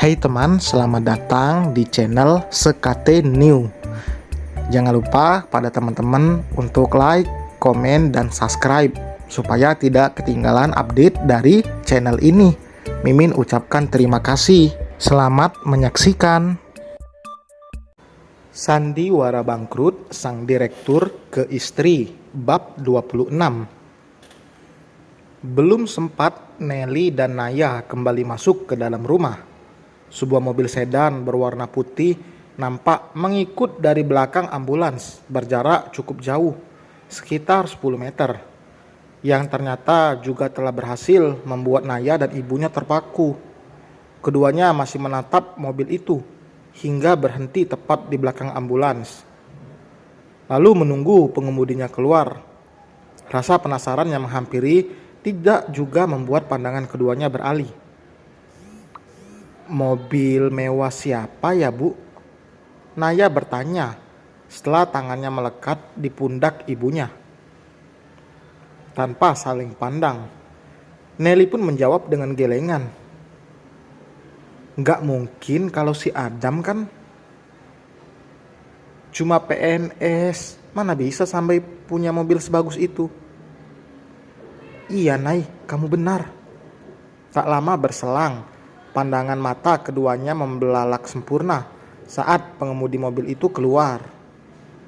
Hai teman, selamat datang di channel Sekate New. Jangan lupa pada teman-teman untuk like, komen, dan subscribe supaya tidak ketinggalan update dari channel ini. Mimin ucapkan terima kasih. Selamat menyaksikan. Sandiwara bangkrut sang direktur ke istri, bab 26. Belum sempat Nelly dan Naya kembali masuk ke dalam rumah, sebuah mobil sedan berwarna putih nampak mengikut dari belakang ambulans berjarak cukup jauh, sekitar 10 meter, yang ternyata juga telah berhasil membuat Naya dan ibunya terpaku. Keduanya masih menatap mobil itu hingga berhenti tepat di belakang ambulans, lalu menunggu pengemudinya keluar. Rasa penasaran yang menghampiri tidak juga membuat pandangan keduanya beralih. "Mobil mewah siapa ya, Bu?" Naya bertanya setelah tangannya melekat di pundak ibunya. Tanpa saling pandang, Nelly pun menjawab dengan gelengan, "Nggak mungkin kalau si Adam kan? Cuma PNS, mana bisa sampai punya mobil sebagus itu?" "Iya, Nay, kamu benar." Tak lama berselang, pandangan mata keduanya membelalak sempurna saat pengemudi mobil itu keluar.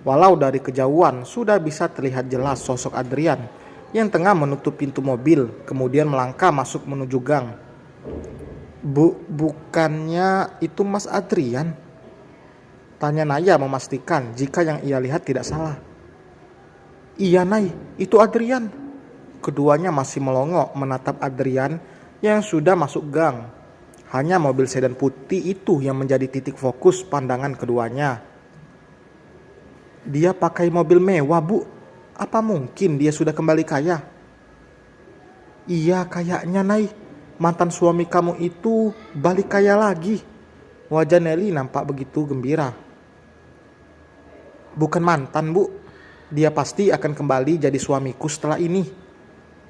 Walau dari kejauhan sudah bisa terlihat jelas sosok Adrian yang tengah menutup pintu mobil, kemudian melangkah masuk menuju gang. Bukannya itu Mas Adrian?" tanya Naya memastikan jika yang ia lihat tidak salah. "Iya, Nay, itu Adrian." Keduanya masih melongo menatap Adrian yang sudah masuk gang. Hanya mobil sedan putih itu yang menjadi titik fokus pandangan keduanya. "Dia pakai mobil mewah, Bu. Apa mungkin dia sudah kembali kaya?" "Iya, kayaknya, Nay. Mantan suami kamu itu balik kaya lagi." Wajah Nelly nampak begitu gembira. "Bukan mantan, Bu. Dia pasti akan kembali jadi suamiku setelah ini."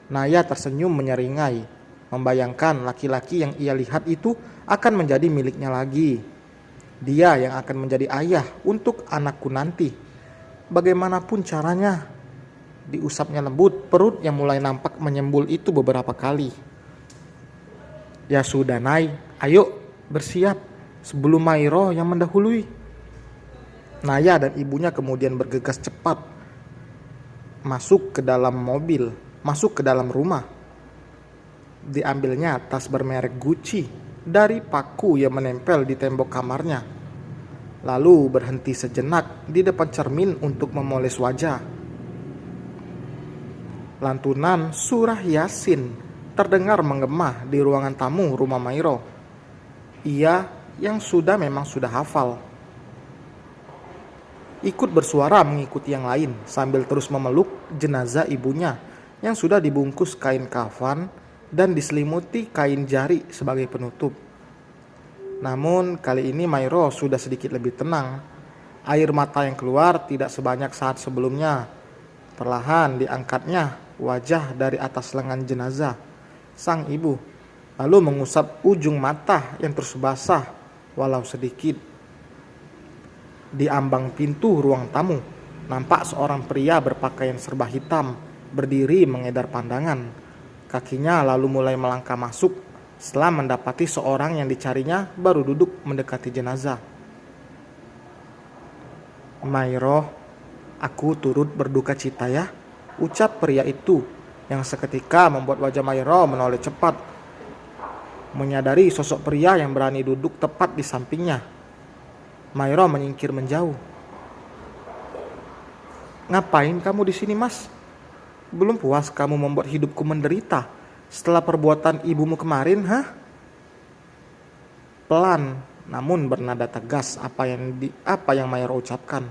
Naya tersenyum menyeringai, membayangkan laki-laki yang ia lihat itu akan menjadi miliknya lagi. Dia yang akan menjadi ayah untuk anakku nanti. Bagaimanapun caranya. Diusapnya lembut perut yang mulai nampak menyembul itu beberapa kali. "Ya sudah, Nay, ayo bersiap sebelum Mairo yang mendahului." Naya dan ibunya kemudian bergegas cepat masuk ke dalam rumah. Diambilnya tas bermerek Gucci dari paku yang menempel di tembok kamarnya. Lalu berhenti sejenak di depan cermin untuk memoles wajah. Lantunan surah Yasin terdengar menggema di ruangan tamu rumah Mairo. Ia yang memang sudah hafal, ikut bersuara mengikuti yang lain sambil terus memeluk jenazah ibunya yang sudah dibungkus kain kafan dan diselimuti kain jari sebagai penutup. Namun kali ini Mairo sudah sedikit lebih tenang. Air mata yang keluar tidak sebanyak saat sebelumnya. Perlahan diangkatnya wajah dari atas lengan jenazah sang ibu, lalu mengusap ujung mata yang terus basah walau sedikit. Di ambang pintu ruang tamu nampak seorang pria berpakaian serba hitam berdiri mengedar pandangan. Kakinya lalu mulai melangkah masuk setelah mendapati seorang yang dicarinya baru duduk mendekati jenazah. "Mairo, aku turut berduka cita ya," ucap pria itu yang seketika membuat wajah Mairo menoleh cepat. Menyadari sosok pria yang berani duduk tepat di sampingnya, Mairo menyingkir menjauh. "Ngapain kamu di sini, Mas? Belum puas kamu membuat hidupku menderita setelah perbuatan ibumu kemarin, hah?" Pelan namun bernada tegas apa yang Mairo ucapkan.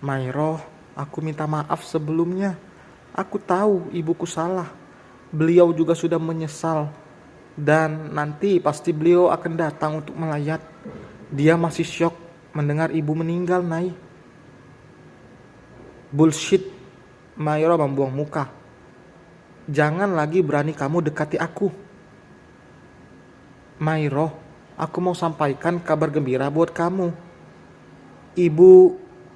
"Mairo, aku minta maaf sebelumnya. Aku tahu ibuku salah. Beliau juga sudah menyesal. Dan nanti pasti beliau akan datang untuk melayat. Dia masih syok mendengar ibu meninggal, Nay." "Bullshit." Mairo membuang muka. "Jangan lagi berani kamu dekati aku." Mairo, aku mau sampaikan kabar gembira buat kamu. Ibu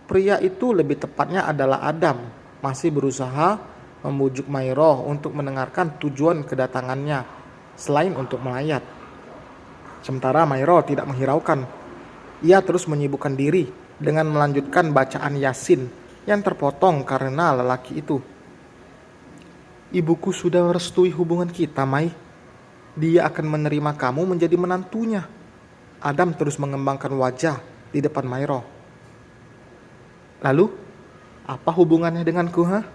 pria itu lebih tepatnya adalah Adam, masih berusaha membujuk Mairo untuk mendengarkan tujuan kedatangannya selain untuk melayat. Sementara Mairo tidak menghiraukan. Ia terus menyibukkan diri dengan melanjutkan bacaan Yasin yang terpotong karena lelaki itu. Ibuku sudah merestui hubungan kita, Mai. Dia akan menerima kamu menjadi menantunya. Adam terus mengembangkan wajah di depan Mairo. Lalu, apa hubungannya denganku, ha?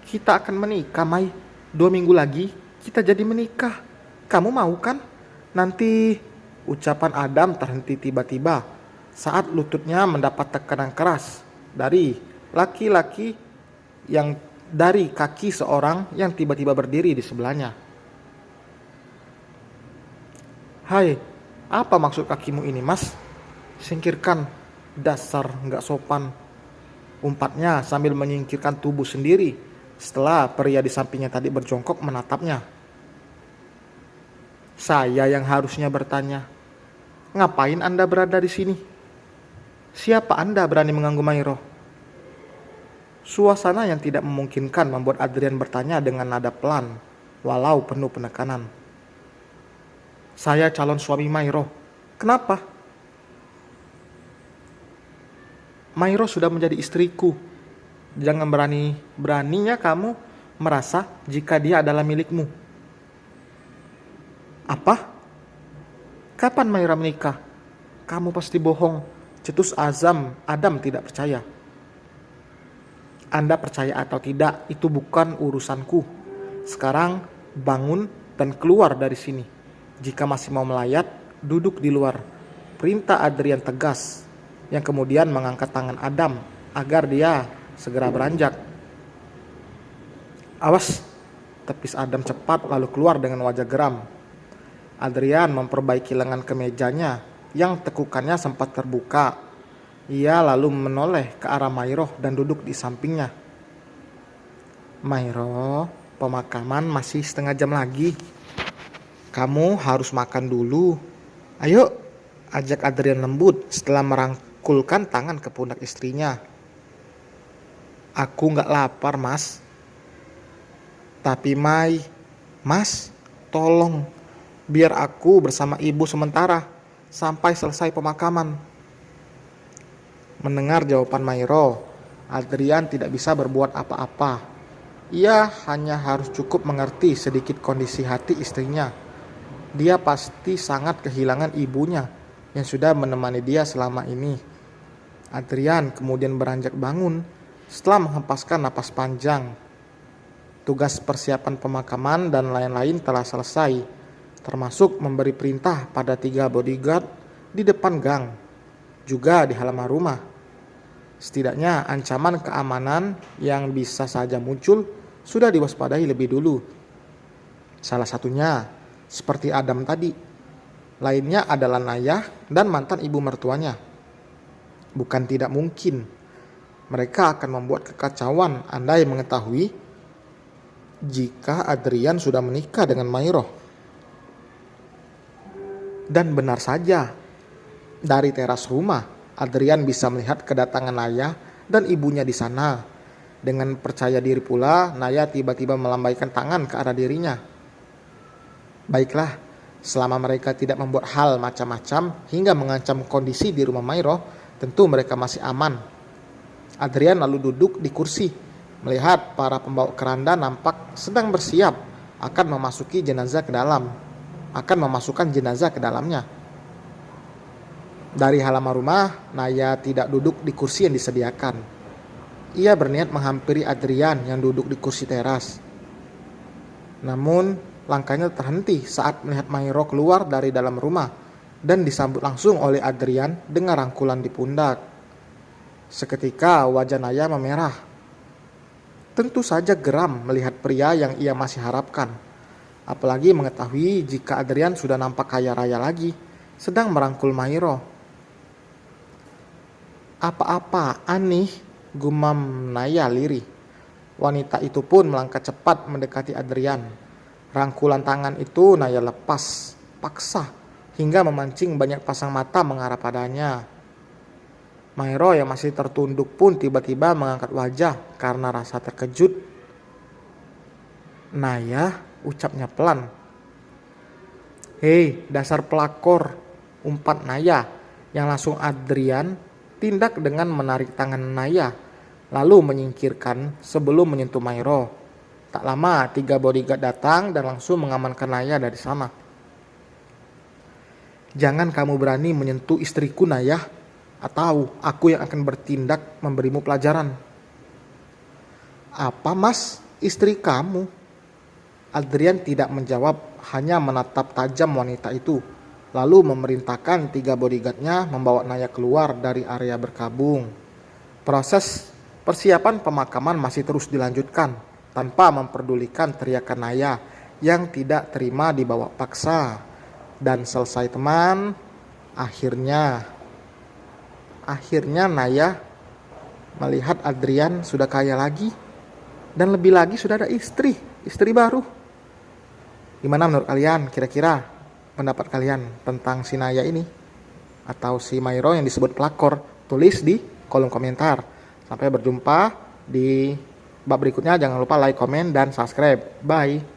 Kita akan menikah, Mai. 2 minggu lagi, kita jadi menikah. Kamu mau kan? Nanti, ucapan Adam terhenti tiba-tiba saat lututnya mendapat tekanan keras dari laki-laki yang dari kaki seorang yang tiba-tiba berdiri di sebelahnya. Hai, apa maksud kakimu ini, Mas? Singkirkan, dasar nggak sopan. Umpatnya sambil menyingkirkan tubuh sendiri setelah pria di sampingnya tadi berjongkok menatapnya. Saya yang harusnya bertanya, ngapain Anda berada di sini? Siapa Anda berani mengganggu Mairo? Suasana yang tidak memungkinkan membuat Adrian bertanya dengan nada pelan, walau penuh penekanan. Saya calon suami Mairo. Kenapa? Mairo sudah menjadi istriku. Jangan beraninya kamu merasa jika dia adalah milikmu. Apa? Kapan Maira menikah? Kamu pasti bohong. Cetus Adam tidak percaya. Anda percaya atau tidak, itu bukan urusanku. Sekarang bangun dan keluar dari sini. Jika masih mau melayat, duduk di luar. Perintah Adrian tegas, yang kemudian mengangkat tangan Adam agar dia segera beranjak. Awas, tepis Adam cepat lalu keluar dengan wajah geram. Adrian memperbaiki lengan kemejanya yang tekukannya sempat terbuka. Ia lalu menoleh ke arah Mairo dan duduk di sampingnya. Mairo, pemakaman masih setengah jam lagi. Kamu harus makan dulu. Ayo, ajak Adrian lembut setelah merangkulkan tangan ke pundak istrinya. Aku gak lapar, Mas. Tapi Mas, tolong, biar aku bersama ibu sementara sampai selesai pemakaman. Mendengar jawaban Mairo, Adrian tidak bisa berbuat apa-apa. Ia hanya harus cukup mengerti sedikit kondisi hati istrinya. Dia pasti sangat kehilangan ibunya yang sudah menemani dia selama ini. Adrian kemudian beranjak bangun setelah menghempaskan napas panjang. Tugas persiapan pemakaman dan lain-lain telah selesai, termasuk memberi perintah pada 3 bodyguard di depan gang, juga di halaman rumah. Setidaknya ancaman keamanan yang bisa saja muncul sudah diwaspadai lebih dulu. Salah satunya seperti Adam tadi. Lainnya adalah Naya dan mantan ibu mertuanya. Bukan tidak mungkin mereka akan membuat kekacauan andai mengetahui jika Adrian sudah menikah dengan Mairo. Dan benar saja, dari teras rumah Adrian bisa melihat kedatangan Naya dan ibunya di sana. Dengan percaya diri pula, Naya tiba-tiba melambaikan tangan ke arah dirinya. Baiklah, selama mereka tidak membuat hal macam-macam hingga mengancam kondisi di rumah Mairo, tentu mereka masih aman. Adrian lalu duduk di kursi, melihat para pembawa keranda nampak sedang bersiap akan memasukkan jenazah ke dalamnya. Dari halaman rumah, Naya tidak duduk di kursi yang disediakan. Ia berniat menghampiri Adrian yang duduk di kursi teras. Namun, langkahnya terhenti saat melihat Mairo keluar dari dalam rumah dan disambut langsung oleh Adrian dengan rangkulan di pundak. Seketika wajah Naya memerah. Tentu saja geram melihat pria yang ia masih harapkan. Apalagi mengetahui jika Adrian sudah nampak kaya raya lagi, sedang merangkul Mairo. Apa-apaan nih, gumam Naya lirih. Wanita itu pun melangkah cepat mendekati Adrian. Rangkulan tangan itu Naya lepas paksa hingga memancing banyak pasang mata mengarah padanya. Mairo yang masih tertunduk pun tiba-tiba mengangkat wajah karena rasa terkejut. "Naya," ucapnya pelan. "Hei, dasar pelakor," umpat Naya, yang langsung Adrian tindak dengan menarik tangan Naya, lalu menyingkirkan sebelum menyentuh Mairo. Tak lama 3 bodyguard datang dan langsung mengamankan Naya dari sana. "Jangan kamu berani menyentuh istriku, Naya, atau aku yang akan bertindak memberimu pelajaran." "Apa, Mas? Istri kamu?" Adrian tidak menjawab, hanya menatap tajam wanita itu, lalu memerintahkan 3 bodyguardnya membawa Naya keluar dari area berkabung. Proses persiapan pemakaman masih terus dilanjutkan, tanpa memperdulikan teriakan Naya yang tidak terima dibawa paksa. Dan selesai, teman. Akhirnya Naya melihat Adrian sudah kaya lagi, dan lebih lagi sudah ada istri baru. Gimana menurut kalian? Kira-kira pendapat kalian tentang si Naya ini atau si Mairo yang disebut pelakor? Tulis di kolom komentar. Sampai berjumpa di bab berikutnya. Jangan lupa like, komen, dan subscribe. Bye.